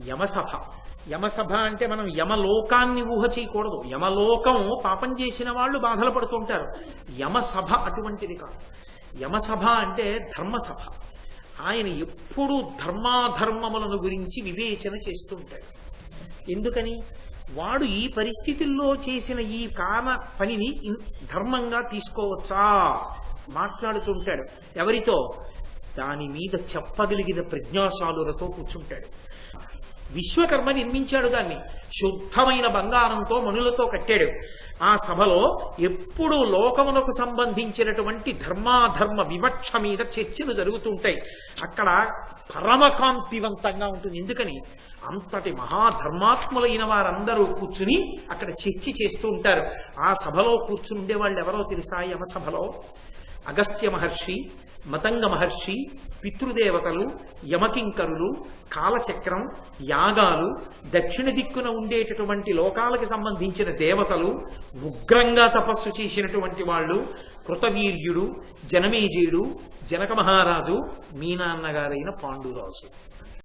యమసభ. యమసభ అంటే మనం యమలోకాన్ని ఊహ చేయకూడదు. యమలోకం పాపం చేసిన వాళ్ళు బాధలు పడుతుంటారు. యమసభ అటువంటిది కాదు. యమసభ అంటే ధర్మసభ. ఆయన ఎప్పుడూ ధర్మాధర్మములను గురించి వివేచన చేస్తూ ఉంటాడు. ఎందుకని? వాడు ఈ పరిస్థితుల్లో చేసిన ఈ కామ పనిని ధర్మంగా తీసుకోవచ్చా మాట్లాడుతుంటాడు. ఎవరితో? దాని మీద చెప్పగలిగిన ప్రజ్ఞాశాలులతో కూర్చుంటాడు. విశ్వకర్మ నిర్మించాడు దాన్ని. శుద్ధమైన బంగారంతో మణులతో కట్టాడు. ఆ సభలో ఎప్పుడూ లోకమునకు సంబంధించినటువంటి ధర్మాధర్మ వివక్ష మీద చర్చలు జరుగుతుంటాయి. అక్కడ పరమకాంతివంతంగా ఉంటుంది. ఎందుకని? అంతటి మహాధర్మాత్ములైన వారందరూ కూర్చుని అక్కడ చర్చ చేస్తూ ఉంటారు. ఆ సభలో కూర్చుని ఉండే వాళ్ళు ఎవరో తెలుసా? యమసభలో అగస్త్య మహర్షి, మతంగ మహర్షి, పితృదేవతలు, యమకింకరులు, కాలచక్రం, యాగాలు, దక్షిణ దిక్కున ఉండేటటువంటి లోకాలకు సంబంధించిన దేవతలు, ఉగ్రంగా తపస్సు చేసినటువంటి వాళ్ళు, కృతవీర్యుడు, జనమేజయుడు, జనక మహారాజు, మీ నాన్నగారైన పాండురాజు.